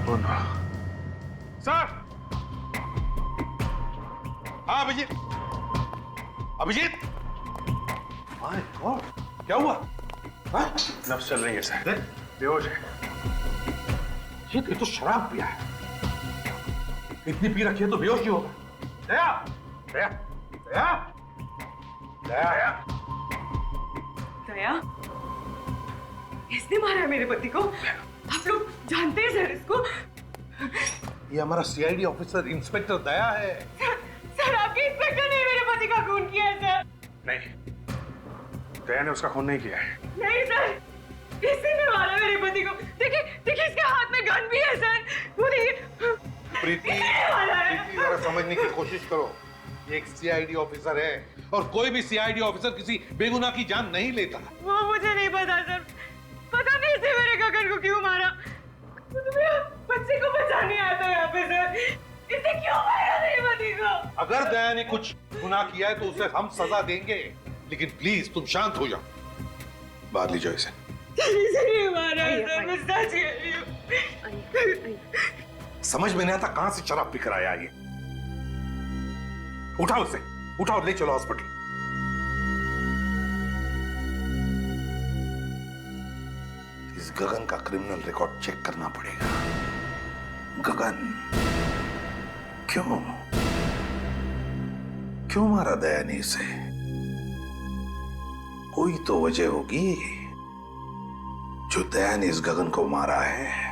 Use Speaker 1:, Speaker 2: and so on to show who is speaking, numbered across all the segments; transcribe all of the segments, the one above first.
Speaker 1: Oh no. Sir. हाँ Abhijit. Abhijit. My God, क्या हुआ? हाँ? नब्ज चल रही है सर, बेहोश है। ये तो शराब पिया है, इतनी पी रखी है तो बेहोश ही होगा। दया, दया, दया, दया,
Speaker 2: दया, इसने मारा है मेरे पति को? आप लोग जानते हैं सर इसको?
Speaker 1: ये हमारा सीआईडी ऑफिसर इंस्पेक्टर दया है।
Speaker 2: सर आपके इंस्पेक्टर ने मेरे पति का खून किया है सर।
Speaker 1: नहीं, दया ने उसका खून नहीं किया है।
Speaker 2: नहीं सर, इसी ने मारा मेरे पति को। देखिए देखिए, इसके हाथ में गन भी है सर। वो देखिए।
Speaker 1: प्रीति, प्रीति जरा समझने की कोशिश करो, ये एक सीआईडी ऑफिसर है और कोई भी सीआईडी ऑफिसर किसी बेगुनाह की जान नहीं लेता।
Speaker 2: वो मुझे नहीं पता सर, पता नहीं इसने मेरे गगन को क्यों मारा। तो मेरे बच्चे को बचाने आया था यहाँ पे सर, इसने क्यों मारा मेरे पति को?
Speaker 1: अगर दया ने कुछ गुनाह किया है तो उसे हम सजा देंगे, लेकिन प्लीज तुम शांत हो जाओ। बाहर ले जाओ इसे।
Speaker 2: इसने मारा है सर, मैं सच कह रही हूँ।
Speaker 1: समझ में नहीं आता कहां से शराब पीकर आया ये। उठाओ उसे, उठाओ, ले चलो हॉस्पिटल। इस गगन का क्रिमिनल रिकॉर्ड चेक करना पड़ेगा। गगन क्यों क्यों मारा दया ने इसे? कोई तो वजह होगी जो दया ने इस गगन को मारा है।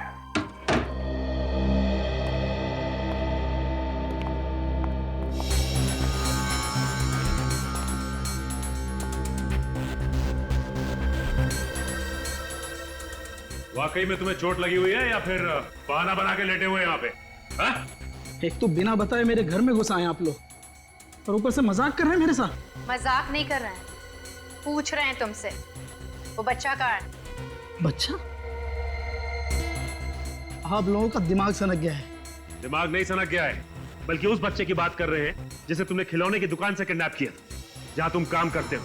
Speaker 3: वाकई में तुम्हें चोट लगी हुई है या फिर बहाना बना के लेटे हुए यहाँ पे? हा?
Speaker 4: एक तो बिना बताए मेरे घर में घुस आए आप लोग, और ऊपर से मजाक कर रहे हैं मेरे साथ।
Speaker 5: मजाक नहीं कर रहे हैं, पूछ रहे हैं तुमसे वो बच्चा कहाँ है?
Speaker 4: बच्चा? आप लोगों का दिमाग सनक गया है।
Speaker 3: दिमाग नहीं सनक गया है, बल्कि उस बच्चे की बात कर रहे हैं जिसे तुमने खिलौने की दुकान से किडनैप किया था, जहां तुम काम करते हो।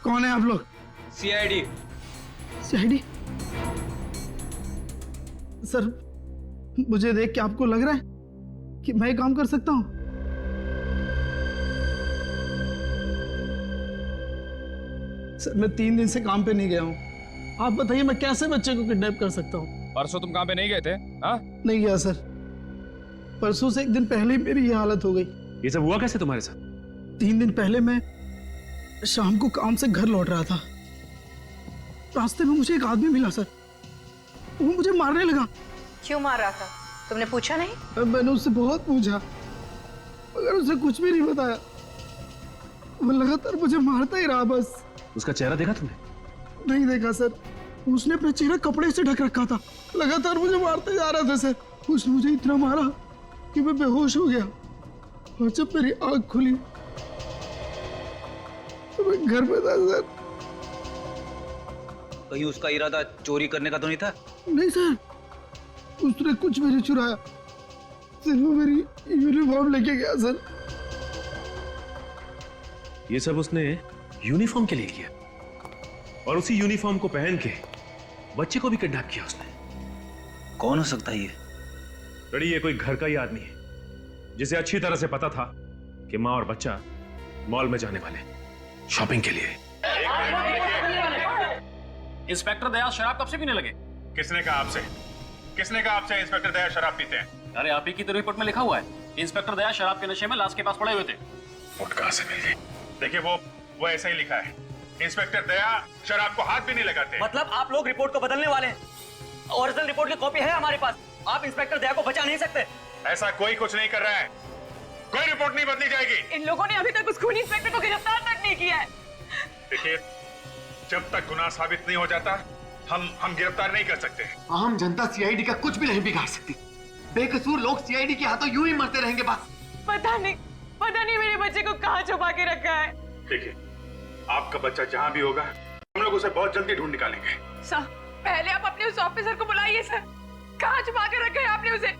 Speaker 4: कौन है आप लोग?
Speaker 6: सीआईडी।
Speaker 4: सीआईडी? सर, मुझे देख के आपको लग रहा है कि मैं काम कर सकता हूं? सर, मैं 3 दिन से काम पे नहीं गया हूं। आप बताइए मैं कैसे बच्चे को किडनैप कर सकता हूं?
Speaker 6: परसों तुम काम पे नहीं गए थे? हाँ?
Speaker 4: नहीं गया सर, परसों से 1 दिन पहले ही मेरी ये हालत हो गई।
Speaker 3: ये सब हुआ कैसे तुम्हारे साथ?
Speaker 4: 3 दिन पहले मैं शाम को काम से घर लौट रहा था, रास्ते में मुझे एक आदमी मिला सर, वो मुझे मारने लगा।
Speaker 5: क्यों मार रहा था? तुमने पूछा नहीं?
Speaker 4: मैंने उससे बहुत पूछा, मगर उसने कुछ भी नहीं बताया। वो लगातार मुझे मारता ही रहा बस।
Speaker 3: उसका चेहरा देखा तुमने?
Speaker 4: नहीं देखा सर, उसने अपना चेहरा कपड़े से ढक रखा था, लगातार मुझे मारते जा रहा था सर। उसने मुझे इतना मारा कि मैं बेहोश हो गया, और जब मेरी आंख खुली तो मैं घर में था सर।
Speaker 6: कहीं उसका इरादा चोरी करने का तो नहीं था?
Speaker 4: नहीं सर, उसने कुछ भी नहीं चुराया, सिर्फ वो मेरी यूनिफॉर्म लेके गया सर।
Speaker 3: ये सब उसने यूनिफॉर्म के लिए किया, और उसी यूनिफॉर्म को पहन के बच्चे को भी किडनैप किया उसने।
Speaker 6: कौन हो सकता है ये?
Speaker 3: लड़ी, ये कोई घर का ही आदमी है जिसे अच्छी तरह से पता था कि माँ और बच्चा मॉल में जाने वाले शॉपिंग के लिए।
Speaker 7: इंस्पेक्टर दया शराब कब से पीने लगे?
Speaker 3: किसने कहा आपसे? किसने कहा आपसे इंस्पेक्टर दया शराब पीते हैं?
Speaker 7: अरे आप ही की तो रिपोर्ट में लिखा हुआ है, इंस्पेक्टर दया शराब के नशे में लाश के पास पड़े हुए थे।
Speaker 3: रिपोर्ट कहां से मिल गई? देखिए वो ऐसा ही लिखा है, इंस्पेक्टर दया शराब को हाथ भी नहीं लगाते।
Speaker 8: मतलब आप लोग रिपोर्ट को बदलने वाले हैं? ओरिजिनल रिपोर्ट की कॉपी है हमारे पास, आप इंस्पेक्टर दया को बचा नहीं सकते।
Speaker 3: ऐसा कोई कुछ नहीं कर रहा है, कोई रिपोर्ट नहीं बदली जाएगी।
Speaker 2: इन लोगों ने अभी तक उस खूनी इंस्पेक्टर को गिरफ्तार तक नहीं किया है।
Speaker 3: देखिए, जब तक गुनाह साबित नहीं हो जाता हम गिरफ्तार नहीं कर सकते।
Speaker 9: आम जनता सीआईडी का कुछ भी नहीं बिगाड़ सकती, बेकसूर लोग सीआईडी के हाथों यूं ही मरते रहेंगे बस।
Speaker 2: पता नहीं मेरे बच्चे को कहाँ छुपा के रखा है।
Speaker 3: देखिए, आपका बच्चा जहां भी होगा हम लोग उसे बहुत जल्दी ढूंढ निकालेंगे।
Speaker 2: सर, पहले आप अपने उस ऑफिसर को बुलाइए सर, कहाँ छुपा के रखा है आपने उसे?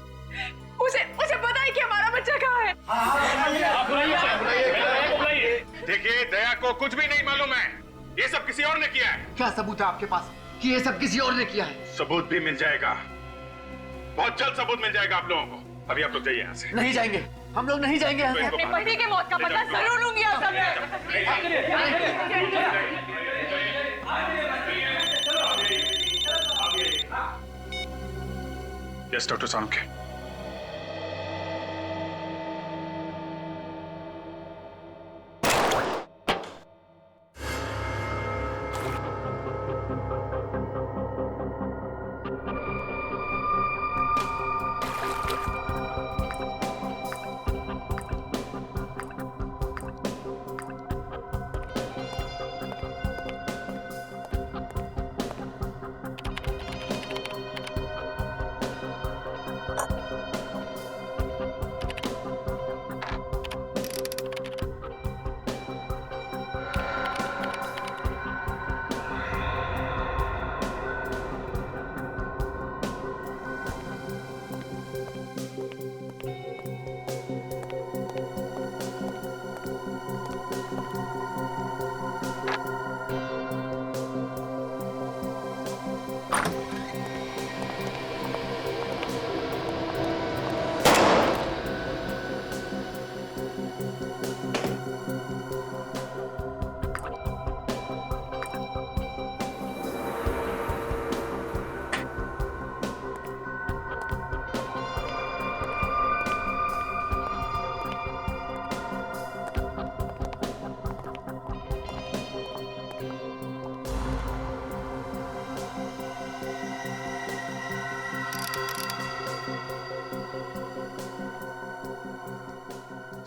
Speaker 2: उसे बताइए कि हमारा बच्चा कहाँ है।
Speaker 3: देखिए, दया को कुछ भी नहीं मालूम है, ये सब किसी और ने किया है।
Speaker 9: क्या सबूत है आपके पास कि ये सब किसी और ने किया है?
Speaker 3: सबूत भी मिल जाएगा, बहुत जल्द सबूत मिल जाएगा आप लोगों को। अभी आप लोग जाइए यहाँ से।
Speaker 9: नहीं जाएंगे, हम लोग नहीं जाएंगे यहाँ से।
Speaker 2: अपने पति की मौत का बदला जरूर लूंगी आशा मैं।
Speaker 3: Yes doctor Salunkhe.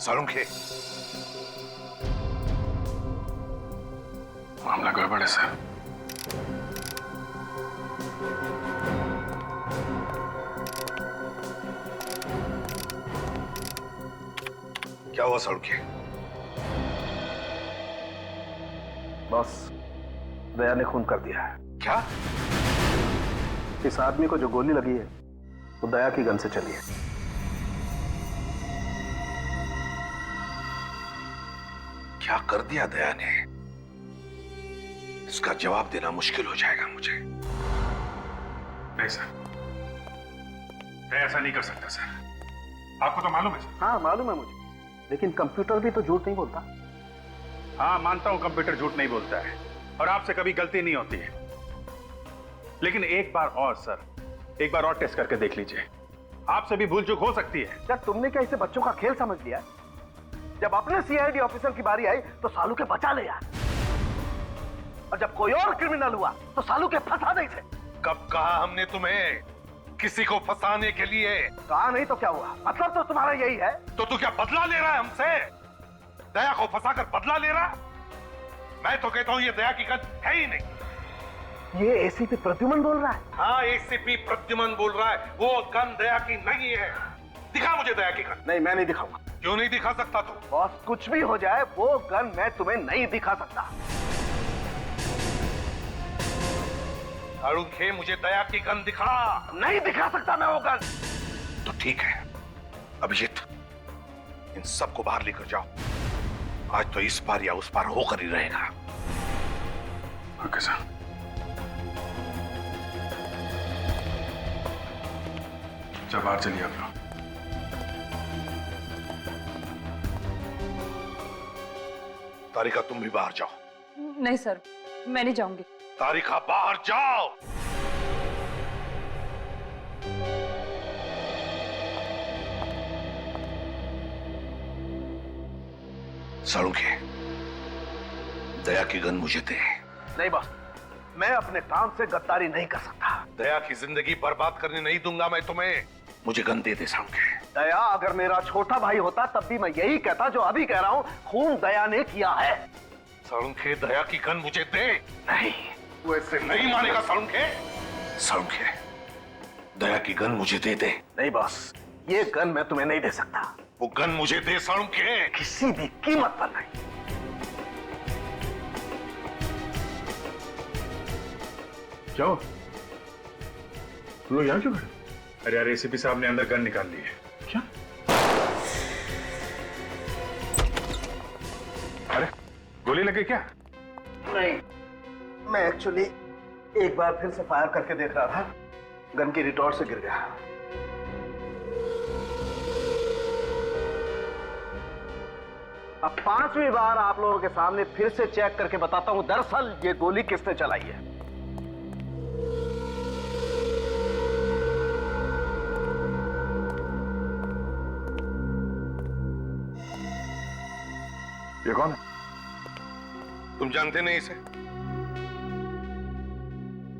Speaker 1: सालुंखे, मामला गड़बड़ है सर। क्या हुआ सालुंखे?
Speaker 10: बॉस, दया ने खून कर दिया है।
Speaker 1: क्या?
Speaker 10: इस आदमी को जो गोली लगी है वो दया की गन से चली है।
Speaker 1: क्या कर दिया दया ने? इसका जवाब देना मुश्किल हो जाएगा मुझे।
Speaker 3: नहीं सर, मैं ऐसा नहीं कर सकता सर। आपको तो मालूम है सर।
Speaker 10: हाँ मालूम है मुझे, लेकिन कंप्यूटर भी तो झूठ नहीं बोलता।
Speaker 3: हाँ मानता हूं कंप्यूटर झूठ नहीं बोलता है और आपसे कभी गलती नहीं होती है, लेकिन एक बार और सर, एक बार और टेस्ट करके देख लीजिए। आपसे भी भूल चूक हो सकती है।
Speaker 10: क्या तुमने क्या इसे बच्चों का खेल समझ लिया? जब अपने सीआईडी ऑफिसर की बारी आई तो सालू के बचा ले यार, और जब कोई और क्रिमिनल हुआ तो सालू के फंसा नहीं थे।
Speaker 1: कब कहा हमने तुम्हें किसी को फंसाने के लिए?
Speaker 10: कहा नहीं तो क्या हुआ? मतलब तो तुम्हारा यही है।
Speaker 1: तो तू क्या बदला ले रहा है हमसे? दया को फंसाकर बदला ले रहा? मैं तो कहता हूं ये दया की गन है ही नहीं।
Speaker 10: ये एसीपी प्रद्युमन बोल रहा है।
Speaker 1: हाँ एसीपी प्रद्युमन बोल रहा है, वो गन दया की नहीं है। दिखा मुझे दया की गन।
Speaker 10: नहीं मैं नहीं दिखाऊंगा।
Speaker 1: क्यों नहीं दिखा सकता तू?
Speaker 10: बॉस कुछ भी हो जाए वो गन मैं तुम्हें नहीं दिखा सकता।
Speaker 1: सालुंखे मुझे दया की गन दिखा।
Speaker 10: नहीं दिखा सकता मैं वो गन।
Speaker 1: तो ठीक है अभिजीत, इन सबको बाहर लेकर जाओ। आज तो इस पार या उस पार होकर ही रहेगा। Okay sir.
Speaker 3: जब बाहर चलिए आप लोग।
Speaker 1: तारिका तुम भी बाहर जाओ।
Speaker 2: नहीं सर, मैं नहीं जाऊंगी।
Speaker 1: तारिका बाहर जाओ। सालुंखे, दया की गन मुझे दे।
Speaker 10: नहीं बॉस, मैं अपने काम से गद्दारी नहीं कर सकता।
Speaker 1: दया की जिंदगी बर्बाद करने नहीं दूंगा मैं तुम्हें। मुझे गन दे दे सालुंखे।
Speaker 10: दया अगर मेरा छोटा भाई होता तब भी मैं यही कहता जो अभी कह रहा हूं, खून दया ने किया है।
Speaker 1: सालुंखे दया की गन मुझे दे।
Speaker 10: नहीं,
Speaker 1: तू ऐसे नहीं मानेगा सालुंखे। सालुंखे दया की गन मुझे दे दे।
Speaker 10: नहीं बॉस, ये गन मैं तुम्हें नहीं दे सकता।
Speaker 1: वो गन मुझे दे सालुंखे।
Speaker 10: किसी भी कीमत पर नहीं।
Speaker 3: क्या हो? तुम लोग यहाँ क्यों खड़े? अरे यार एसीपी साहब ने अंदर गन निकाल ली है। क्या? अरे गोली लगी क्या?
Speaker 10: नहीं, मैं एक्चुअली एक बार फिर से फायर करके देख रहा था, गन की रिटॉर्ट से गिर गया। अब 5वीं बार आप लोगों के सामने फिर से चेक करके बताता हूं, दरअसल ये गोली किसने चलाई है।
Speaker 3: ये कौन है?
Speaker 1: तुम जानते नहीं इसे?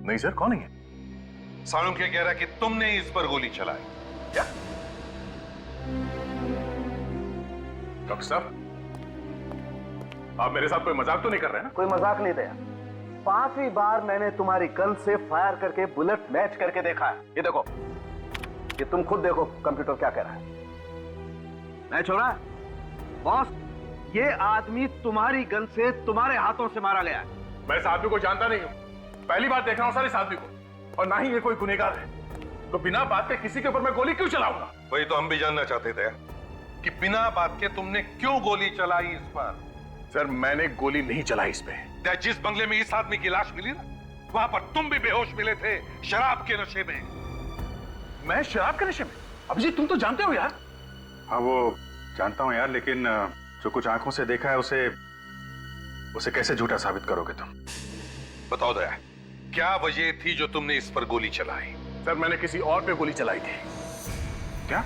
Speaker 3: नहीं सर, कौन है ये?
Speaker 1: सालू क्या कह रहा है कि तुमने इस पर गोली चलाई? क्या?
Speaker 3: डॉक्टर साहब, आप मेरे साथ कोई मजाक तो नहीं कर रहे हैं ना?
Speaker 10: कोई मजाक नहीं दया। 5वीं बार मैंने तुम्हारी गन से फायर करके बुलेट मैच करके देखा है। ये देखो, ये तुम खुद देखो कंप्यूटर क्या कह रहा है। मैच हो रहा है बॉस। ये आदमी तुम्हारी गन से तुम्हारे हाथों से मारा गया है।
Speaker 3: मैं इस आदमी को जानता नहीं हूं, पहली बार देख रहा हूं सर इस आदमी को, और ना ही ये कोई गुनहगार है, तो बिना बात के किसी के ऊपर मैं गोली क्यों चलाऊंगा?
Speaker 1: वही तो हम भी जानना चाहते थे कि बिना बात के तुमने क्यों गोली चलाई इस पर।
Speaker 3: सर मैंने गोली नहीं चलाई इस पे।
Speaker 1: क्या जिस बंगले में इस आदमी की लाश मिली ना, वहां पर तुम भी बेहोश मिले थे शराब के नशे में।
Speaker 3: मैं शराब के नशे में? अभिजीत तुम तो जानते हो यार। हाँ वो जानता हूं यार, लेकिन जो कुछ आंखों से देखा है उसे कैसे झूठा साबित करोगे तुम?
Speaker 1: बताओ दया, क्या वजह थी जो तुमने इस पर गोली चलाई?
Speaker 3: सर मैंने किसी और पे गोली चलाई थी। क्या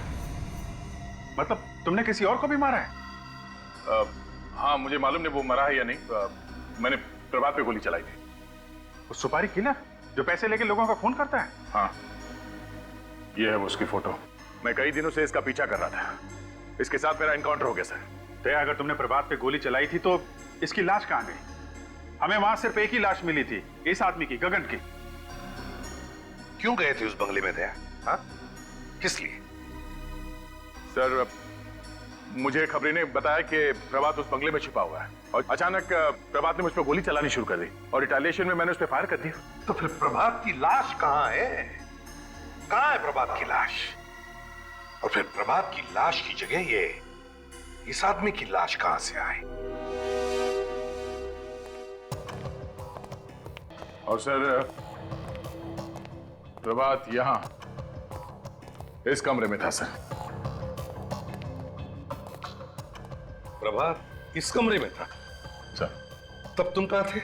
Speaker 3: मतलब तुमने किसी और को भी मारा है? हाँ मुझे मालूम नहीं वो मरा है या नहीं। मैंने प्रभात पे गोली चलाई थी। वो सुपारी किलर जो पैसे लेके लोगों का खून करता है? हाँ ये है वो उसकी फोटो। मैं कई दिनों से इसका पीछा कर रहा था। इसके साथ मेरा एनकाउंटर हो गया सर। तो अगर तुमने प्रभात पे गोली चलाई थी तो इसकी लाश कहां गई? हमें वहां सिर्फ एक ही लाश मिली थी, इस आदमी की, गगन की।
Speaker 1: क्यों गए थे उस बंगले में दया? हाँ किस लिए?
Speaker 3: सर मुझे खबरी ने बताया कि प्रभात उस बंगले में छिपा हुआ है, और अचानक प्रभात ने मुझ पर गोली चलानी शुरू कर दी, और रिटेलिएशन में मैंने उस पर फायर कर दिया।
Speaker 1: तो फिर प्रभात की लाश कहां है? कहां है प्रभात की लाश? और फिर प्रभात की लाश की जगह ये इस आदमी की लाश कहां से आई?
Speaker 3: और सर प्रभात यहां इस कमरे में था सर।
Speaker 1: प्रभात इस कमरे में था
Speaker 3: सर।
Speaker 1: तब तुम कहां थे?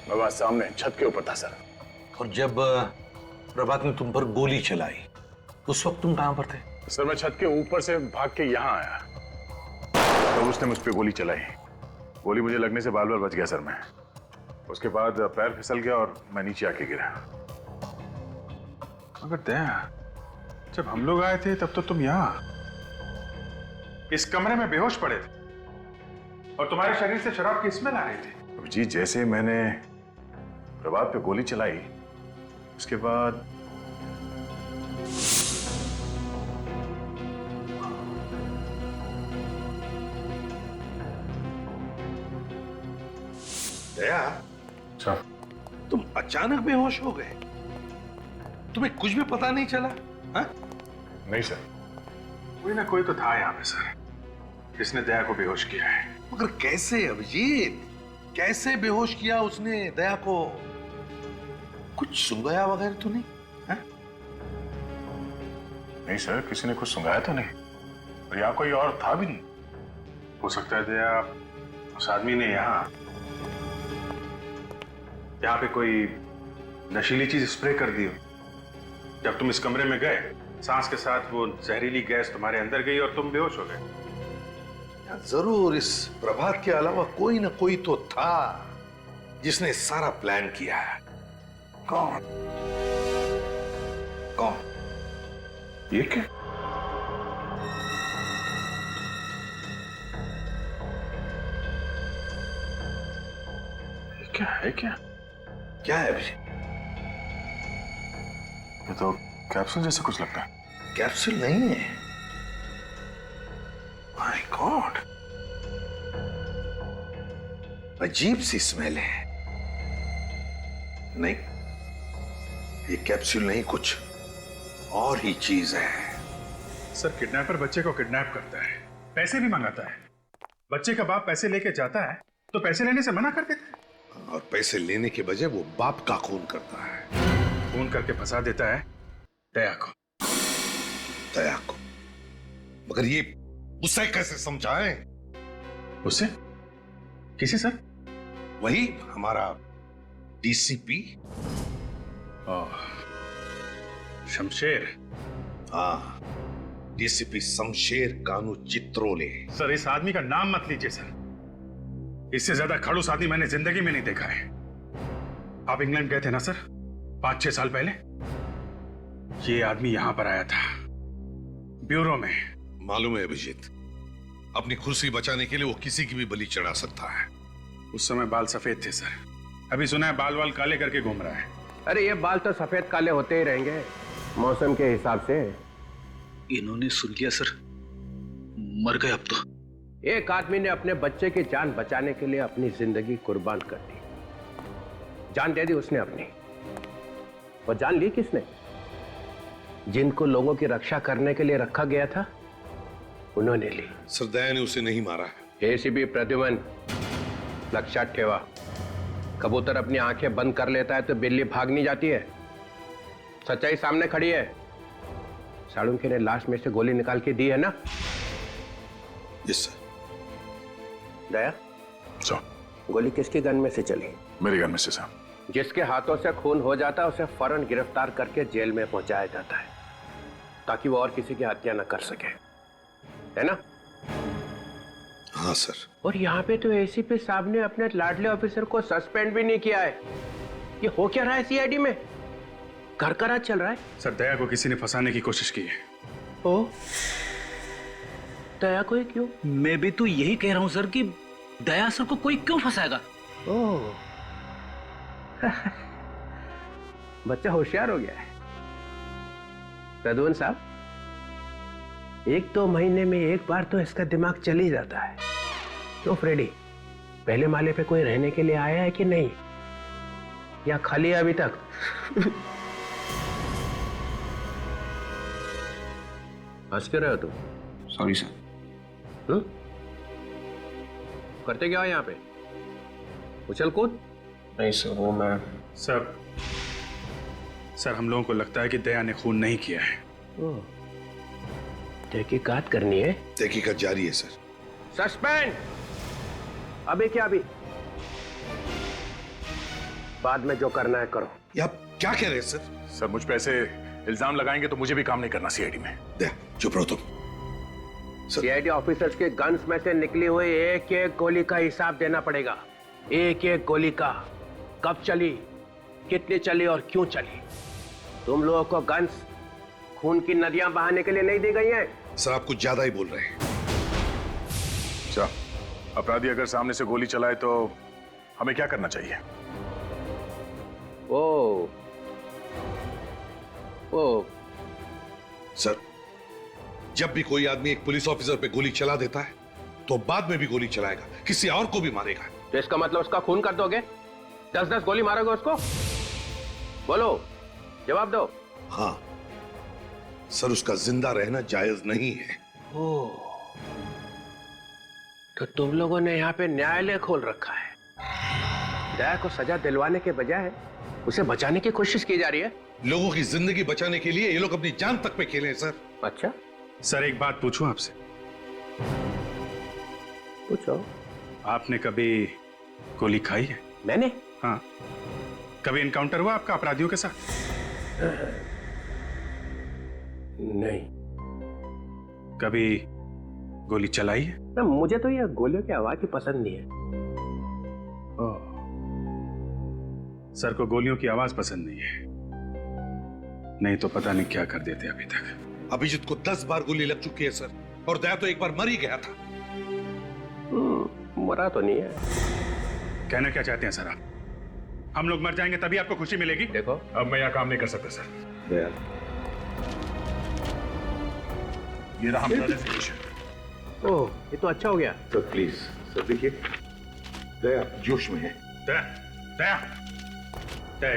Speaker 3: मैं वहां सामने छत के ऊपर था सर।
Speaker 1: और जब प्रभात ने तुम पर गोली चलाई उस वक्त तुम कहां पर थे?
Speaker 3: सर मैं छत के ऊपर से भाग के यहां आया, तब उसने मुझ पे गोली चलाई। गोली मुझे लगने से बाल बाल बच गया सर मैं। उसके बाद पैर फिसल गया और मैं नीचे आके गिरा। मगर दया, जब हम लोग आए थे तब तो तुम यहां इस कमरे में बेहोश पड़े थे, और तुम्हारे शरीर से शराब की स्मेल आ रही थी। जी जैसे मैंने प्रभात पे गोली चलाई उसके बाद
Speaker 1: दया,
Speaker 3: अच्छा
Speaker 1: तुम अचानक बेहोश हो गए? तुम्हें कुछ भी पता नहीं चला? हाँ?
Speaker 3: नहीं सर, कोई ना कोई तो था यहाँ पे सर जिसने दया को बेहोश किया है।
Speaker 1: मगर कैसे अभिजीत? कैसे बेहोश किया उसने दया को? कुछ सुंघाया वगैरह तो नहीं? हाँ?
Speaker 3: नहीं सर, किसी ने कुछ सुंघाया तो नहीं, और यहाँ कोई और था भी नहीं। हो सकता है दया उस आदमी ने यहाँ पे कोई नशीली चीज स्प्रे कर दी हो। जब तुम इस कमरे में गए, सांस के साथ वो जहरीली गैस तुम्हारे अंदर गई और तुम बेहोश हो गए।
Speaker 1: जरूर इस प्रभात के अलावा कोई ना कोई तो था जिसने सारा प्लान किया है। कौन? कौन?
Speaker 3: ये क्या? ये क्या है?
Speaker 1: क्या है अभी?
Speaker 3: ये तो कैप्सूल जैसा कुछ लगता है।
Speaker 1: कैप्सूल नहीं है। माय गॉड, अजीब सी स्मेल है। नहीं, ये कैप्सूल नहीं, कुछ और ही चीज है।
Speaker 3: सर किडनैपर बच्चे को किडनैप करता है, पैसे भी मंगाता है। बच्चे का बाप पैसे लेके जाता है तो पैसे लेने से मना कर देता है,
Speaker 1: और पैसे लेने के बजाय वो बाप का खून करता है।
Speaker 3: खून करके फंसा देता है दया को।
Speaker 1: दया को? मगर ये उसे कैसे समझाएं?
Speaker 3: उससे किसे सर?
Speaker 1: वही हमारा डीसीपी।
Speaker 3: शमशेर।
Speaker 1: हाँ, डीसीपी शमशेर कानू चित्रोले।
Speaker 3: सर इस आदमी का नाम मत लीजिए सर। इससे ज्यादा खड़ूस आदमी मैंने जिंदगी में नहीं देखा है। आप इंग्लैंड गए थे ना सर 5-6 साल पहले? ये आदमी यहां पर आया था ब्यूरो में।
Speaker 1: मालूम है अभिजीत, अपनी कुर्सी बचाने के लिए वो किसी की भी बलि चढ़ा सकता है।
Speaker 3: उस समय बाल सफेद थे सर, अभी सुना है बाल वाल काले करके घूम रहा है।
Speaker 11: अरे ये बाल तो सफेद काले होते ही रहेंगे मौसम के हिसाब से।
Speaker 6: इन्होंने सुन लिया सर, मर गए अब तो।
Speaker 11: एक आदमी ने अपने बच्चे की जान बचाने के लिए अपनी जिंदगी कुर्बान कर दी। जान दे दी उसने अपनी। वो जान ली किसने? जिनको लोगों की रक्षा करने के लिए रखा गया था उन्होंने ली।
Speaker 1: सर दया ने उसे नहीं मारा है।
Speaker 11: एसीपी प्रद्युमन, लक्षात ठेवा, कबूतर अपनी आंखें बंद कर लेता है तो बिल्ली भाग नहीं जाती है। सच्चाई सामने खड़ी है। साळुंखे ने लाश में से गोली निकाल के दी है ना?
Speaker 1: Yes sir.
Speaker 11: दया, गोली किसकी गन में से चली?
Speaker 3: मेरी गन में से सर।
Speaker 11: जिसके हाथों से खून हो जाता है उसे फौरन गिरफ्तार करके जेल में पहुंचाया जाता है ताकि वो और किसी की हत्या न कर सके, है ना?
Speaker 1: हाँ सर।
Speaker 11: और यहाँ पे तो एसीपी साहब ने अपने लाडले ऑफिसर को सस्पेंड भी नहीं किया है। ये हो क्या रहा है सीआईडी में? घर का राज चल रहा है।
Speaker 3: सर दया को किसी ने फंसाने की कोशिश की है।
Speaker 11: ओ, दया को क्यों?
Speaker 6: मैं भी तो यही कह रहा हूं सर कि दया सर को कोई क्यों फंसाएगा?
Speaker 11: ओह बच्चा होशियार हो गया है। प्रद्युमन साहब, 1-2 महीने में एक बार तो इसका दिमाग चल ही जाता है। तो फ्रेडी, पहले माले पे कोई रहने के लिए आया है कि नहीं, या खाली है अभी तक? हंस के रहे हो तुम?
Speaker 6: Sorry sir.
Speaker 11: करते क्या हो यहाँ पे? उछल कूद?
Speaker 6: नहीं सर, वो मैं
Speaker 3: सर हम लोगों को लगता है कि दया ने खून नहीं किया है।
Speaker 11: तहकीकात करनी है।
Speaker 1: तहकीकात जारी है सर।
Speaker 11: सस्पेंड। अभी क्या? अभी बाद में जो करना है करो।
Speaker 1: ये आप क्या कह रहे हैं सर?
Speaker 3: सर मुझ पे ऐसे इल्जाम लगाएंगे तो मुझे भी काम नहीं करना सीआईडी में।
Speaker 1: दया चुप रहो तुम।
Speaker 11: सीआईडी ऑफिसर्स के गन्स में से निकली हुई एक एक गोली का हिसाब देना पड़ेगा। एक एक गोली का, कब चली, कितनी चली और क्यों चली। तुम लोगों को गन्स खून की नदियां बहाने के लिए नहीं दी गई हैं।
Speaker 1: सर आप कुछ ज्यादा ही बोल रहे हैं।
Speaker 3: अच्छा, अपराधी अगर सामने से गोली चलाए तो हमें क्या करना चाहिए?
Speaker 11: ओ
Speaker 1: सर, जब भी कोई आदमी एक पुलिस ऑफिसर पे गोली चला देता है तो बाद में भी गोली चलाएगा, किसी और को भी मारेगा।
Speaker 11: तो इसका मतलब उसका खून कर दोगे? 10-10 गोली मारोगे उसको? बोलो, जवाब दो।
Speaker 1: हाँ सर, उसका जिंदा रहना जायज नहीं है।
Speaker 11: तो तुम लोगों ने यहाँ पे न्यायालय खोल रखा है। दया को सजा दिलवाने के बजाय उसे बचाने की कोशिश की जा रही है।
Speaker 1: लोगों की जिंदगी बचाने के लिए ये लोग अपनी जान तक पे खेले हैं सर।
Speaker 11: अच्छा
Speaker 3: सर, एक बात पूछूं आपसे?
Speaker 11: पूछो।
Speaker 3: आपने कभी गोली खाई है?
Speaker 11: मैंने?
Speaker 3: हाँ। कभी इनकाउंटर हुआ आपका अपराधियों के साथ?
Speaker 11: नहीं।
Speaker 3: कभी गोली चलाई है?
Speaker 11: ना, मुझे तो यह गोलियों की आवाज ही पसंद नहीं है।
Speaker 3: सर को गोलियों की आवाज पसंद नहीं है, नहीं तो पता नहीं क्या कर देते अभी तक।
Speaker 1: अभिजीत को 10 बार गोली लग चुकी है सर, और दया तो एक बार मर ही गया था।
Speaker 11: मरा तो नहीं है।
Speaker 3: कहना क्या चाहते हैं सर आप? हम लोग मर जाएंगे तभी आपको खुशी मिलेगी?
Speaker 11: देखो,
Speaker 3: अब मैं यहाँ काम नहीं कर सकता सर।
Speaker 11: दया,
Speaker 3: ये रहा हमारा रेजिग्नेशन।
Speaker 11: ओह, ये तो अच्छा हो गया।
Speaker 1: सर प्लीज सर, देखिए दया जोश में है।
Speaker 3: दया, दया,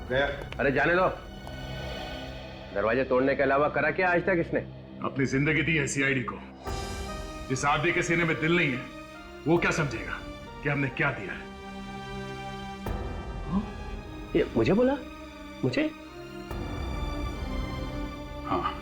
Speaker 1: दया।
Speaker 11: अरे जाने दो। दरवाजे तोड़ने के अलावा करा क्या आज तक इसने?
Speaker 3: अपनी जिंदगी दी है सीआईडी को। जिस आदमी के सीने में दिल नहीं है वो क्या समझेगा कि हमने क्या दिया है?
Speaker 11: ये मुझे बोला? मुझे?
Speaker 3: हाँ।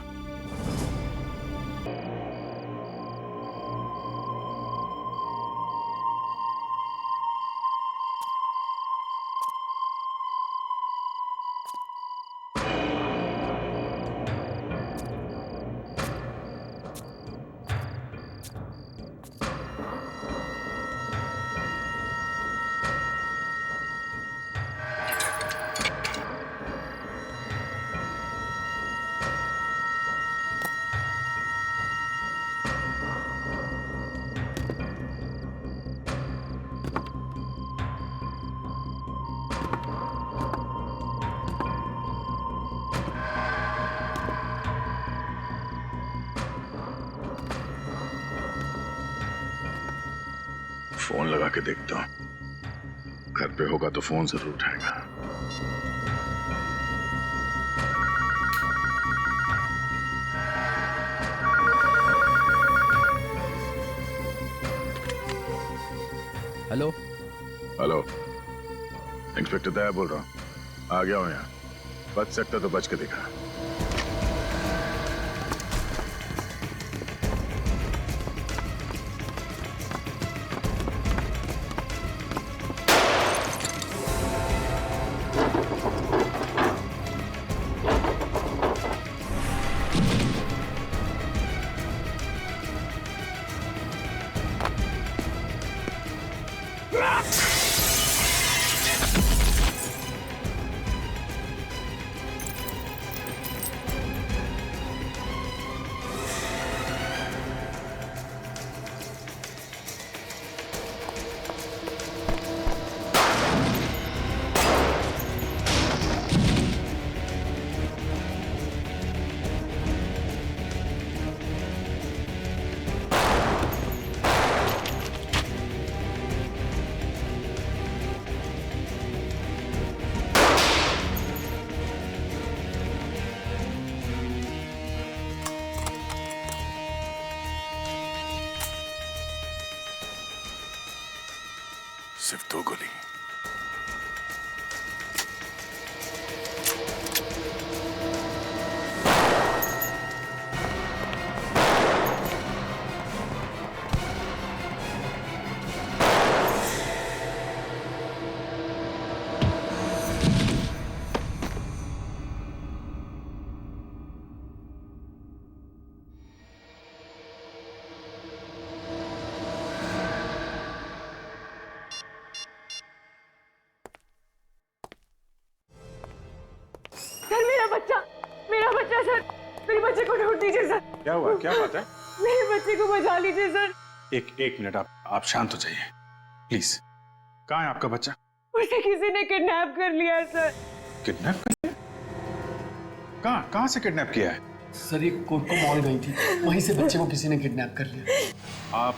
Speaker 3: फोन लगा के देखता हूँ, घर पे होगा तो फोन जरूर उठाएगा।
Speaker 11: हेलो
Speaker 3: हेलो, इंस्पेक्टर दया बोल रहा हूँ। आ गया हूँ यहाँ। बच सकता तो बच के दिखा। सिर्फ 2 गोली।
Speaker 2: मेरा बच्चा सर, मेरे बच्चे को ढूंढ दीजिए सर।
Speaker 3: क्या हुआ? क्या बात है?
Speaker 2: मेरे बच्चे को बचा लीजिए सर।
Speaker 3: एक मिनट, आप शांत हो जाइए प्लीज। कहाँ है आपका बच्चा?
Speaker 2: उसे किसी ने किडनैप कर लिया है सर।
Speaker 3: किडनैप कर लिया? कहाँ से किडनैप किया है?
Speaker 9: सर ये कोटको मॉल गई थी, वहीं से बच्चे को किसी ने किडनैप कर लिया।
Speaker 3: आप?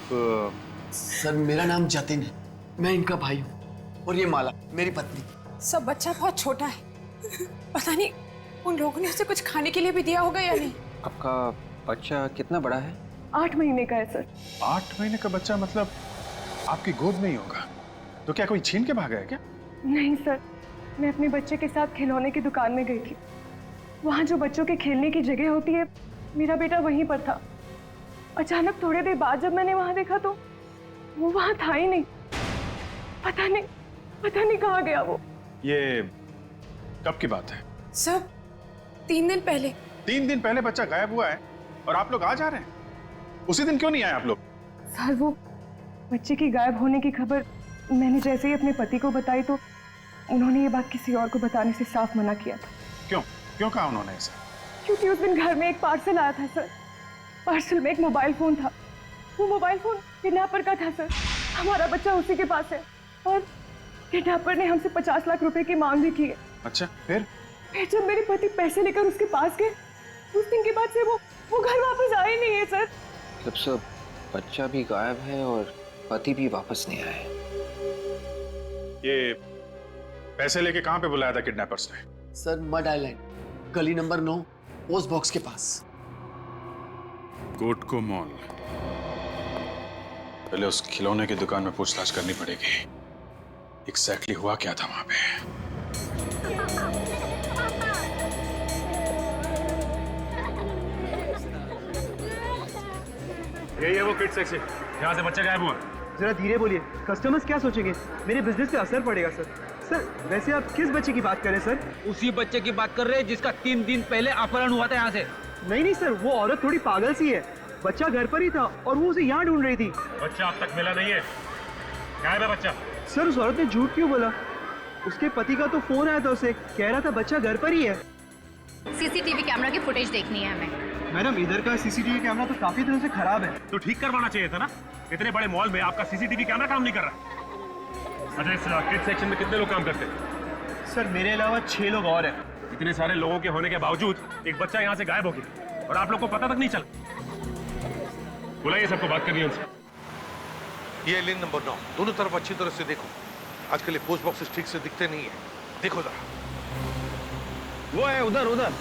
Speaker 9: सर मेरा नाम जतिन है, मैं इनका भाई हूँ, और ये माला मेरी पत्नी।
Speaker 12: सब बच्चा बहुत छोटा है, पता नहीं उन लोगों ने उसे कुछ खाने के लिए भी दिया होगा या नहीं।
Speaker 11: आपका बच्चा कितना बड़ा है?
Speaker 2: 8 महीने का है सर।
Speaker 3: 8 महीने का बच्चा मतलब आपकी गोद में ही होगा? तो क्या कोई छीन के भागा है क्या?
Speaker 2: नहीं सर, मैं अपने बच्चे के साथ खिलौने की दुकान में गई थी। वहाँ जो बच्चों के खेलने की जगह होती है, मेरा बेटा वहीं पर था। अचानक थोड़ी देर बाद जब मैंने वहाँ देखा तो वो वहाँ था ही नहीं। पता नहीं कहाँ गया वो।
Speaker 3: ये कब की बात है?
Speaker 12: सब 3 दिन पहले।
Speaker 3: 3 दिन पहले बच्चा गायब हुआ है और आप लोग आ जा रहे हैं? उसी दिन क्यों नहीं आए आप लोग?
Speaker 2: सर वो बच्चे की गायब होने की खबर मैंने जैसे ही अपने पति को बताई तो उन्होंने ये बात किसी और को बताने से साफ मना किया था।
Speaker 3: क्यों कहा उन्होंने ऐसा?
Speaker 2: क्योंकि उस दिन घर में एक पार्सल आया था सर। पार्सल में एक मोबाइल फोन था। वो मोबाइल फोन किडनैपर का था सर। हमारा बच्चा उसी के पास है और किडनैपर ने हमसे 50 लाख रुपए की मांग भी की है।
Speaker 3: अच्छा, फिर
Speaker 2: जब मेरे पति पैसे लेकर उसके पास गए, उस दिन के बाद से वो घर वापस आए नहीं है सर।
Speaker 11: जब सब बच्चा भी गायब है और पति भी वापस नहीं आए।
Speaker 3: ये पैसे लेके कहाँ पे बुलाया था किडनैपर्स ने?
Speaker 9: सर मड आइलैंड, गली नंबर 9, पोस्ट बॉक्स के पास।
Speaker 3: कोटको मॉल। पहले उस खिलौने की दुकान में पूछताछ करनी पड़ेगी। एग्जैक्टली हुआ क्या था वहां पे?
Speaker 1: यही है वो किड सेक्शन, यहाँ से बच्चा गायब हुआ।
Speaker 13: जरा धीरे बोलिए, कस्टमर्स क्या सोचेंगे? मेरे बिजनेस पे असर पड़ेगा सर। सर वैसे आप किस बच्चे की बात कर रहे हैं सर?
Speaker 8: उसी बच्चे की बात कर रहे हैं जिसका 3 दिन पहले अपहरण हुआ था यहाँ से।
Speaker 13: नहीं सर, वो औरत थोड़ी पागल सी है। बच्चा घर पर ही था और वो उसे यहाँ ढूंढ रही थी।
Speaker 1: बच्चा अब तक मिला नहीं है। गायब है बच्चा।
Speaker 13: सर उस औरत ने झूठ क्यों बोला? उसके पति का तो फोन आया था, उसे कह रहा था बच्चा घर पर ही है।
Speaker 5: सीसीटीवी कैमरा की फुटेज देखनी है हमें।
Speaker 13: मैडम इधर का सीसीटीवी कैमरा तो काफी तरह से खराब है।
Speaker 1: तो ठीक करवाना चाहिए था ना। इतने बड़े मॉल में आपका सीसीटीवी कैमरा काम नहीं कर रहा। अच्छा, इस किड सेक्शन में कितने लोग काम करते हैं?
Speaker 13: सर मेरे अलावा 6 लोग और हैं।
Speaker 1: इतने सारे लोगों के होने के बावजूद एक बच्चा यहाँ से गायब हो गया और आप लोग को पता तक नहीं चला। बुलाइए सबको, बात करनी है उनसे। ये लेन नंबर 9, दोनों तरफ अच्छी तरह से देखो। आजकल ये पोस्ट बॉक्सेस ठीक से दिखते नहीं है, देखो जरा।
Speaker 13: वो है उधर उधर।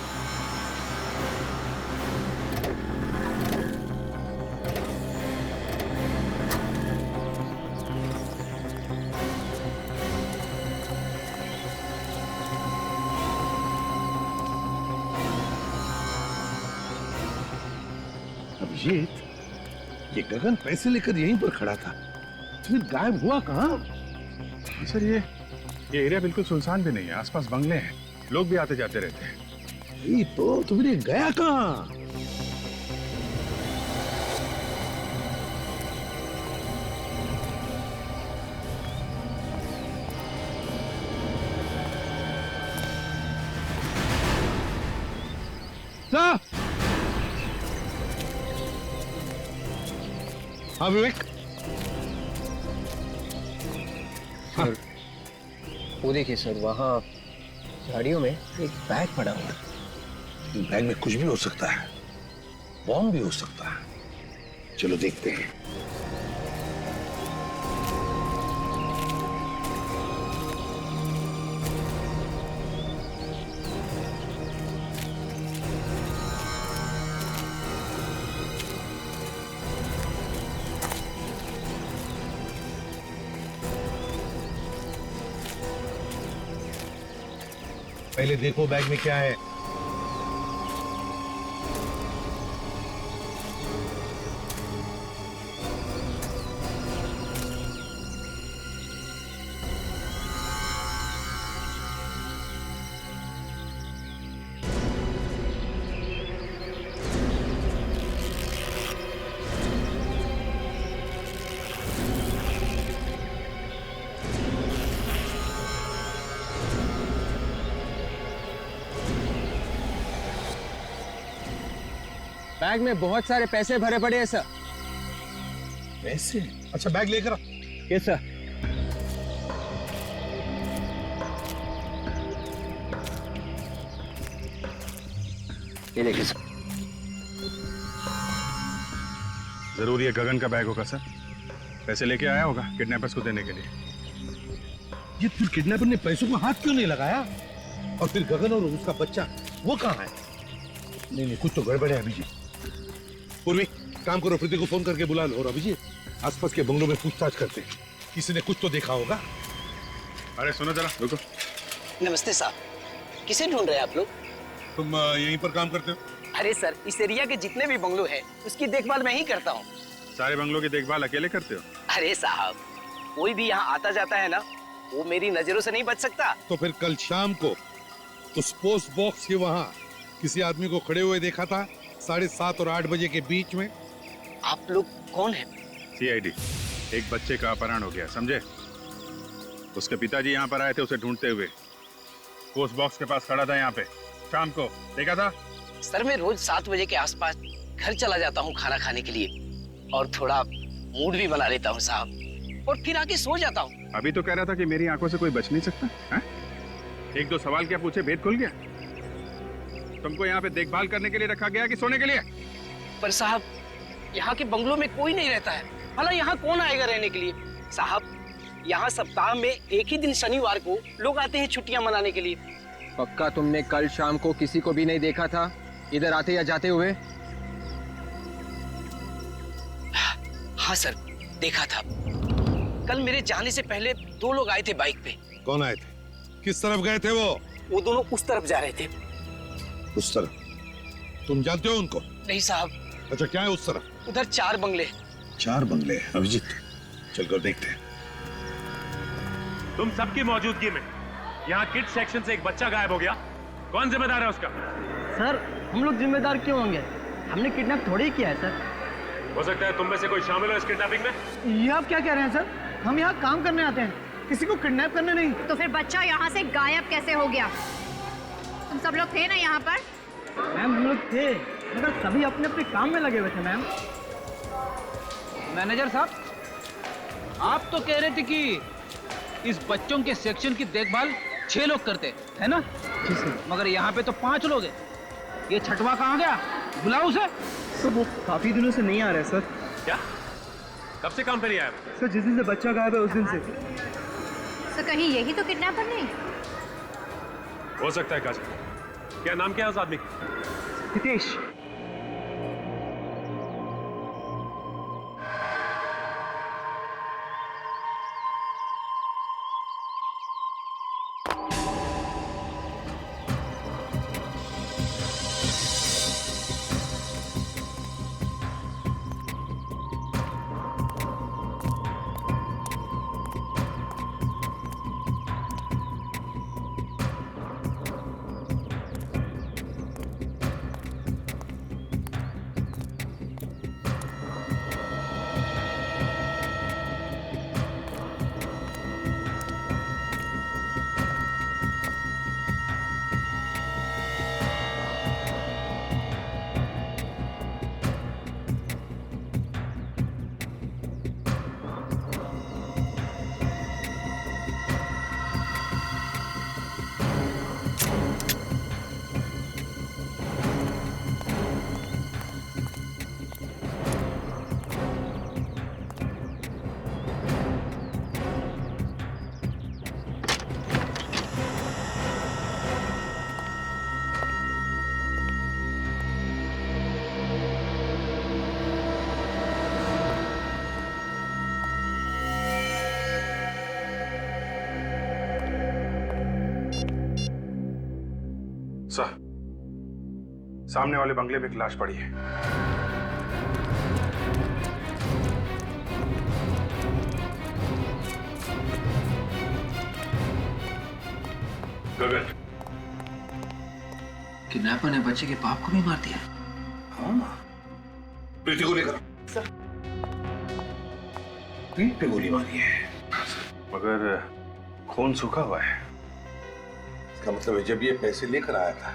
Speaker 1: अभिजीत, ये गगन पैसे लेकर यहीं पर खड़ा था, फिर गायब हुआ कहाँ?
Speaker 3: सर ये एरिया बिल्कुल सुनसान भी नहीं है, आसपास बंगले हैं, लोग भी आते जाते रहते हैं।
Speaker 1: ये तो फिर गया कहाँ? हाँ विवेक।
Speaker 11: सर वो देखिए सर, वहाँ झाड़ियों में एक बैग पड़ा हुआ है।
Speaker 1: बैग में कुछ भी हो सकता है, बॉम्ब भी हो सकता है। चलो देखते हैं। पहले देखो बैग में क्या है।
Speaker 11: बैग में बहुत सारे पैसे भरे पड़े हैं सर।
Speaker 1: पैसे? अच्छा बैग लेकर आ।
Speaker 11: Yes sir. ये देखिए सर।
Speaker 3: जरूर ये गगन का बैग होगा सर, पैसे लेके आया होगा किडनैपर्स को देने के लिए।
Speaker 1: ये फिर किडनैपर ने पैसों को हाथ क्यों नहीं लगाया? और फिर गगन और उसका बच्चा वो कहाँ है? नहीं, कुछ तो गड़बड़ है अभिजीत। पूर्वी, काम करो, प्रीति को फोन करके बुला लो। और अभिजीत, आसपास के बंगलों में पूछताछ करते हैं, किसी ने कुछ तो देखा होगा।
Speaker 3: अरे सुनो जरा, रुको।
Speaker 14: नमस्ते साहब, किसे ढूंढ रहे हैं आप लोग?
Speaker 1: तुम यहीं पर काम करते हो?
Speaker 14: अरे सर, इस एरिया के जितने भी बंगलो हैं, उसकी देखभाल मैं ही करता हूँ।
Speaker 3: सारे बंगलों की देखभाल अकेले करते हो?
Speaker 14: अरे साहब, कोई भी यहाँ आता जाता है ना, वो मेरी नजरों से नहीं बच सकता।
Speaker 1: तो फिर कल शाम को उस पोस्ट बॉक्स के वहाँ किसी आदमी को खड़े हुए देखा था 7:30 और 8 बजे के बीच में।
Speaker 14: आप लोग कौन हैं?
Speaker 3: CID। एक बच्चे का अपहरण हो गया, समझे? उसके पिताजी यहाँ पर आए थे उसे ढूंढते हुए। पोस्ट बॉक्स के पास खड़ा था यहाँ पे, शाम को देखा था।
Speaker 14: सर, मैं रोज 7 बजे के आसपास घर चला जाता हूँ खाना खाने के लिए, और थोड़ा मूड भी बना लेता हूँ साहब, और फिर आके सो जाता हूँ।
Speaker 3: अभी तो कह रहा था कि मेरी आंखों से कोई बच नहीं सकता है? 1-2 सवाल क्या पूछे, भेद खुल गया। तुमको यहाँ पे देखभाल करने के लिए रखा गया कि सोने के लिए?
Speaker 14: पर साहब, यहाँ के बंगलों में कोई नहीं रहता है, भला यहाँ कौन आएगा रहने के लिए? साहब, यहाँ सप्ताह में एक ही दिन शनिवार को लोग आते हैं छुट्टियां मनाने के लिए।
Speaker 11: पक्का तुमने कल शाम को किसी को भी नहीं देखा था इधर आते या जाते हुए?
Speaker 14: हाँ सर, देखा था। कल मेरे जाने से पहले 2 लोग आए थे बाइक पे।
Speaker 1: कौन आए थे? किस तरफ गए थे वो?
Speaker 14: वो दोनों उस तरफ जा रहे थे।
Speaker 1: उस तरफ? तुम जानते हो उनको?
Speaker 14: नहीं साहब।
Speaker 1: अच्छा, क्या है उस तरफ?
Speaker 14: उधर 4 बंगले।
Speaker 1: 4 बंगले? अभिजीत, चलकर देखते हैं।
Speaker 15: तुम सबकी मौजूदगी में यहाँ किड सेक्शन से एक बच्चा गायब हो गया, कौन जिम्मेदार है उसका?
Speaker 8: सर, हम लोग जिम्मेदार क्यों होंगे? हमने किडनैप थोड़ी किया है सर।
Speaker 15: हो सकता है तुम में से कोई शामिल हो इस किडनैपिंग में।
Speaker 8: ये आप क्या कह रहे हैं सर? हम यहाँ काम करने आते हैं, किसी को किडनैप करने नहीं।
Speaker 5: तो फिर बच्चा यहाँ से गायब कैसे हो गया? तुम सब लोग थे ना यहाँ पर?
Speaker 8: मैम, हम लोग थे, मगर सभी अपने अपने काम में लगे हुए थे मैम।
Speaker 16: मैनेजर साहब, आप तो कह रहे थे कि इस बच्चों के सेक्शन की देखभाल 6 लोग करते है ना? मगर यहाँ पे तो 5 लोग हैं। ये छठवा कहाँ गया? बुलाओ उसे।
Speaker 13: तो वो काफी दिनों से नहीं आ रहे सर।
Speaker 15: क्या? कब से काम पे नहीं आया वो?
Speaker 13: सर जिस दिन से बच्चा गायब है उस दिन से।
Speaker 5: तो कहीं यही तो किडनैपर नहीं?
Speaker 15: हो सकता है काजल। क्या नाम क्या है उस आदमी का?
Speaker 13: हितेश।
Speaker 3: सर, सामने वाले बंगले में एक लाश पड़ी है। गगन,
Speaker 6: किडनैपर ने बच्चे के बाप को भी मार दिया।
Speaker 10: हाँ, प्रीति को लेकर
Speaker 6: सर,
Speaker 10: पीठ पे गोली मारी है,
Speaker 3: मगर खून सूखा हुआ है।
Speaker 10: इसका मतलब है जब ये पैसे लेकर आया था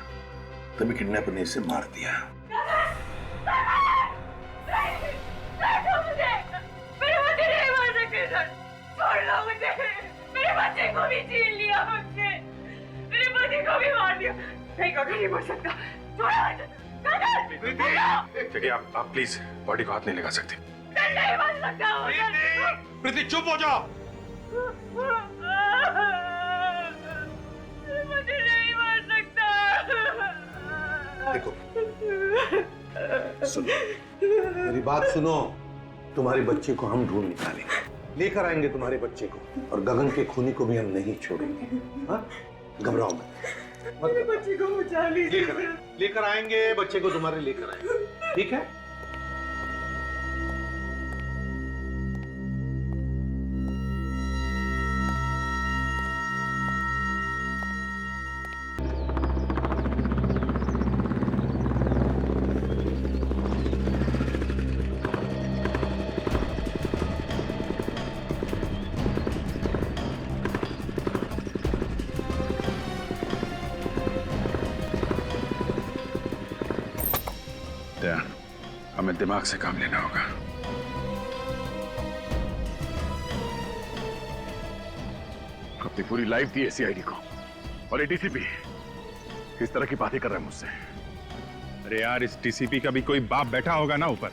Speaker 10: तभी किडनैपर ने इसे मार दिया।
Speaker 2: मेरे बच्चे नहीं मार सकते सर, छोड़ लो मुझे। मेरे बच्चे को भी छीन लिया मुझसे, मेरे बच्चे को भी मार दिया। नहीं गगन नहीं मर सकता,
Speaker 3: देखिए आप प्लीज बॉडी को हाथ नहीं लगा सकते।
Speaker 2: नहीं मर सकता।
Speaker 3: प्रीति चुप हो जाओ।
Speaker 2: मुझे नहीं मार सकता।
Speaker 10: देखो, सुनो, मेरी बात सुनो। तुम्हारे बच्चे को हम ढूंढ निकालेंगे, लेकर आएंगे तुम्हारे बच्चे को, और गगन के खूनी को भी हम नहीं छोड़ेंगे। हाँ? घबराओ मत।
Speaker 2: मेरे बच्चे को बचा लीजिए।
Speaker 10: लेकर आएंगे बच्चे को, तुम्हारे लेकर आएंगे, ठीक है?
Speaker 3: हमें दिमाग से काम लेना होगा।
Speaker 17: अपनी पूरी लाइफ दी है सीआईडी को, और ये डीसीपी किस तरह की बातें कर रहा है मुझसे।
Speaker 3: अरे यार, इस डीसीपी का भी कोई बाप बैठा होगा ना ऊपर,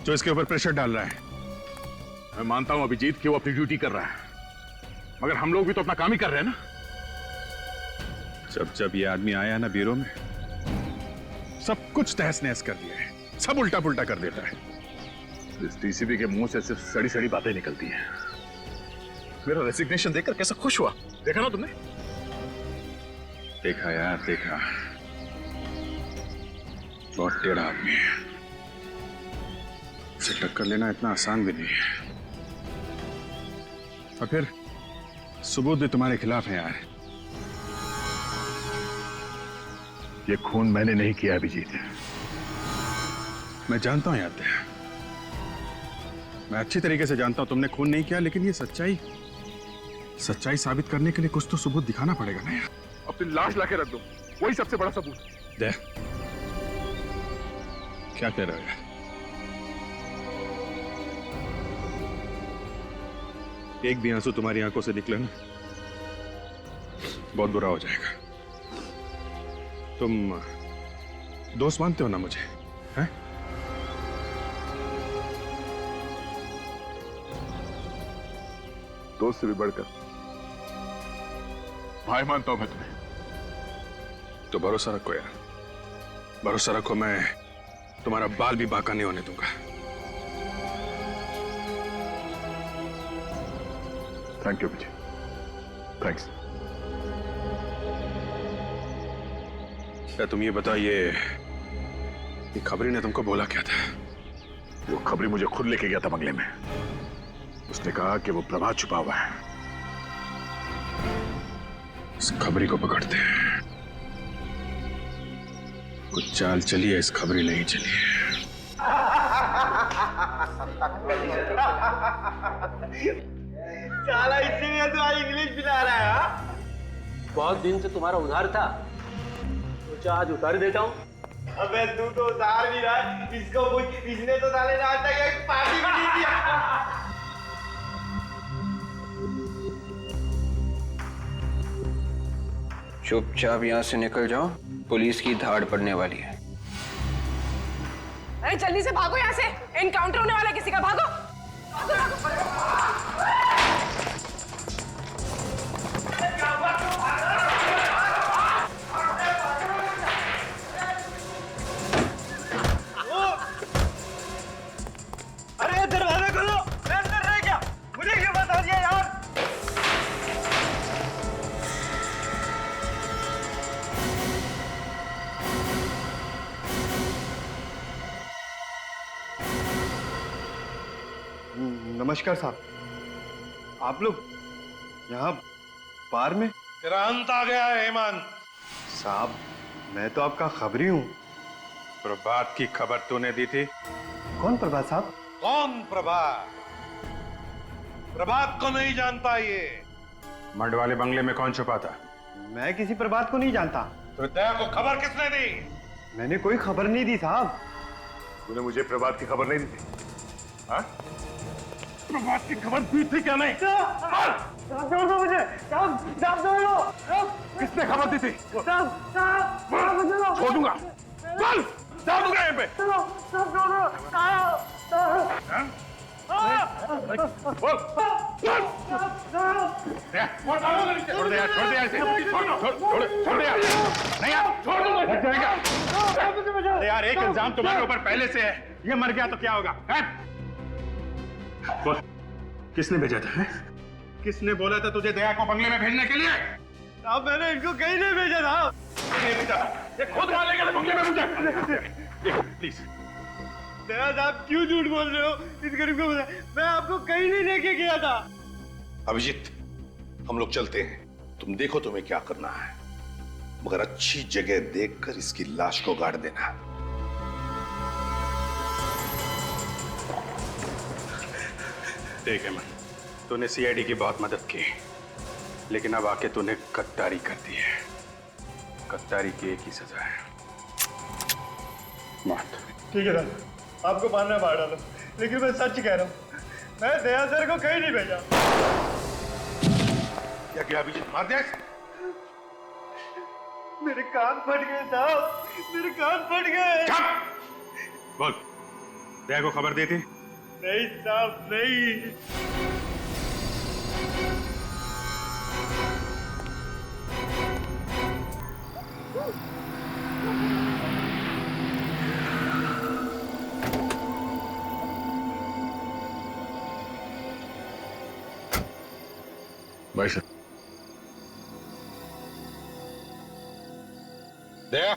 Speaker 3: जो इसके ऊपर प्रेशर डाल रहा है।
Speaker 17: मैं मानता हूं अभिजीत कि वो अपनी ड्यूटी कर रहा है, मगर हम लोग भी तो अपना काम ही कर रहे हैं ना।
Speaker 3: जब जब ये आदमी आया ना ब्यूरो में, सब कुछ तहस नहस कर दिया है, सब उल्टा पुल्टा कर देता है।
Speaker 17: इस डीसीपी के मुंह से सिर्फ सड़ी सड़ी बातें निकलती हैं। मेरा रेसिग्नेशन देखकर कैसा खुश हुआ, देखा ना तुमने?
Speaker 3: देखा यार, देखा। बहुत टेढ़ा आदमी है, उसे टक्कर लेना इतना आसान भी नहीं है। और फिर सबूत भी तुम्हारे खिलाफ है यार।
Speaker 17: ये खून मैंने नहीं किया अभिजीत।
Speaker 3: मैं जानता हूं यार, मैं अच्छी तरीके से जानता हूं तुमने खून नहीं किया, लेकिन ये सच्चाई साबित करने के लिए कुछ तो सबूत दिखाना पड़ेगा ना यार।
Speaker 17: अपनी लाश लाके रख दो, वही सबसे बड़ा सबूत।
Speaker 3: दे, क्या कह रहे हो यार? एक भी आंसू तुम्हारी आंखों से निकले ना, बहुत बुरा हो जाएगा। तुम दोस्त मानते हो ना मुझे, हैं?
Speaker 17: दोस्त से भी बढ़कर भाई मानता हूं मैं तुम्हें।
Speaker 1: तो भरोसा रखो यार, भरोसा रखो, मैं तुम्हारा बाल भी बांका नहीं होने दूंगा।
Speaker 17: Thank you Vijay, thanks.
Speaker 1: क्या तुम ये बताइए, ये खबरी ने तुमको बोला क्या था?
Speaker 17: वो खबरी मुझे खुद लेके गया था बंगले में। उसने कहा कि वो प्रभात छुपा हुआ है।
Speaker 1: इस खबरी को पकड़ते हैं। कुछ चाल चलिए, इस खबरी नहीं चलिए।
Speaker 8: साला इसीलिए तो आज इंग्लिश पिला रहा है। हाँ?
Speaker 11: बहुत दिन से तुम्हारा उधार था, सोचा आज उतार देता हूँ।
Speaker 8: अबे तू तो उधार भी रहा है, इसको इसने तो साले ने आज तक एक पार्टी भी नहीं दिया।
Speaker 18: चुपचाप यहाँ से निकल जाओ, पुलिस की धाड़ पड़ने वाली है।
Speaker 12: अरे जल्दी से भागो यहाँ से, एनकाउंटर होने वाला है किसी का, भागो, भागो, भागो।
Speaker 8: अरे दरवाजा खोलो, मैं अंदर रह गया, मुझे क्यों बता दिया यार?
Speaker 13: नमस्कार साहब, आप लोग यहाँ बार में?
Speaker 1: तेरा अंत आ गया है हेमंत।
Speaker 13: साहब मैं तो आपका खबरी हूँ।
Speaker 3: प्रभात की खबर तूने दी थी?
Speaker 13: कौन प्रभात साहब?
Speaker 1: कौन प्रभात? प्रभात को नहीं जानता ये?
Speaker 3: मड वाले बंगले में कौन छुपा था?
Speaker 13: मैं किसी प्रभात को नहीं जानता।
Speaker 1: तो दया को खबर किसने दी?
Speaker 13: मैंने कोई खबर नहीं दी साहब।
Speaker 17: तूने मुझे प्रभात की खबर नहीं दी थी? हाँ?
Speaker 1: प्रभात की खबर दी थी क्या नहीं?
Speaker 8: साहब छोड़ दो मुझे, साहब छोड़ दो।
Speaker 1: किसने खबर दी थी?
Speaker 8: साहब
Speaker 1: छोड़ दूंगा, चल जाओ दूंगा यहाँ पे।
Speaker 8: छोड़ दो,
Speaker 3: छोड़ दे यार, छोड़ दे यार, छोड़ दे यार, नहीं यार, छोड़ दूंगा, लग जाएगा। अरे यार, एक इल्जाम तुम्हारे ऊपर पहले से है, ये मर गया तो क्या होगा? बोल, किसने भेजा था? किसने बोला था तुझे दया को बंगले में भेजने के लिए?
Speaker 8: साहब मैंने इनको कहीं नहीं भेजा था।
Speaker 3: ये खुद मार गया बंगले में मुझे। प्लीज
Speaker 8: दया साहब क्यों झूठ बोल रहे हो? इस गरीब को बता, मैं आपको कहीं नहीं लेके गया था।
Speaker 1: अभिजीत, हम लोग चलते हैं, तुम देखो तुम्हें क्या करना है, मगर अच्छी जगह देखकर इसकी लाश को गाड़ देना। देख हेमंत, तूने सीआईडी की बहुत मदद की, लेकिन अब आके तूने गद्दारी कर दी है। गद्दारी की एक ही सजा है, मौत।
Speaker 8: ठीक है सर, आपको मारना मार डालो, लेकिन मैं सच कह रहा हूँ, मैं दया सर को कहीं नहीं भेजा।
Speaker 1: क्या किया अभिजीत? मार दिया?
Speaker 8: मेरे कान फट गए साहब, मेरे कान फट गए।
Speaker 3: बोल, दया को खबर दी थी?
Speaker 8: नहीं साहब नहीं।
Speaker 17: भाई सर,
Speaker 1: दया,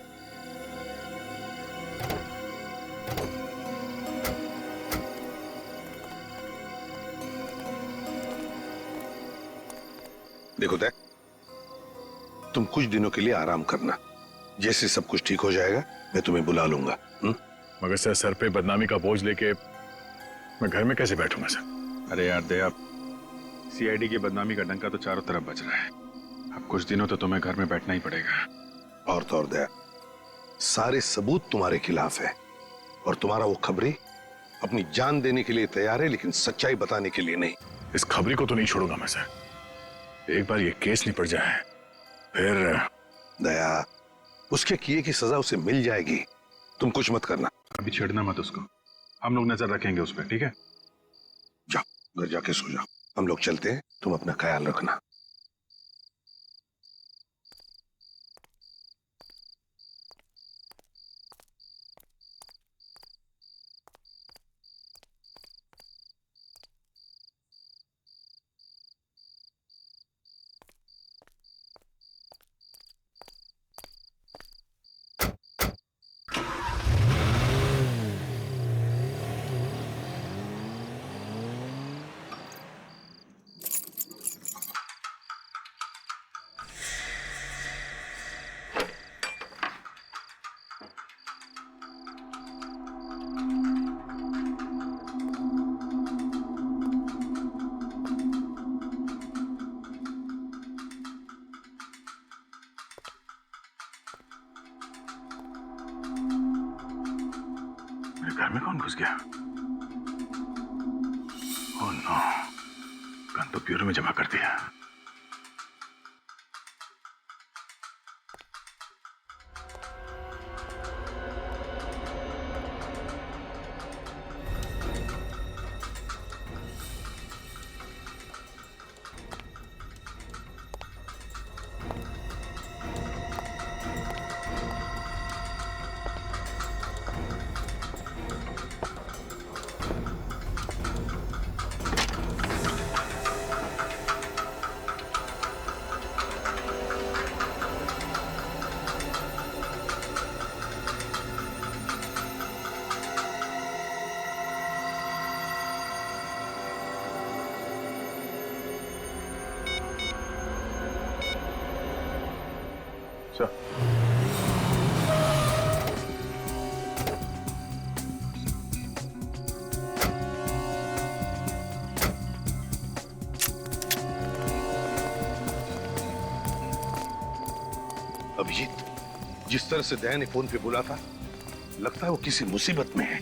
Speaker 1: देखो दया, तुम कुछ दिनों के लिए आराम करना, जैसे सब कुछ ठीक हो जाएगा मैं तुम्हें बुला लूंगा।
Speaker 17: मगर सर पे बदनामी का बोझ लेके मैं घर में कैसे बैठूंगा सर?
Speaker 3: अरे यार दया, सीआईडी की बदनामी का डंका तो चारों तरफ बज रहा है। अब कुछ दिनों तो तुम्हें घर में बैठना ही पड़ेगा।
Speaker 1: और तो और दया, सारे सबूत तुम्हारे खिलाफ है और तुम्हारा वो खबरी अपनी जान देने के लिए तैयार है, लेकिन सच्चाई बताने के लिए नहीं।
Speaker 17: इस खबरी को तो नहीं छोड़ूंगा मैं सर। एक बार ये केस निपट जाए फिर।
Speaker 1: दया, उसके किए की सजा उसे मिल जाएगी, तुम कुछ मत करना।
Speaker 3: अभी छेड़ना मत उसको, हम लोग नजर रखेंगे उस पर, ठीक है?
Speaker 1: जाओ घर जाके सो जाओ, हम लोग चलते हैं।
Speaker 10: तुम अपना ख्याल रखना।
Speaker 3: घर में कौन घुस गया? ओह नो, गन तो ब्यूरो में जमा कर दिया। अभिजीत, जिस तरह से दया ने फोन पे बोला था, लगता है वो किसी मुसीबत में है।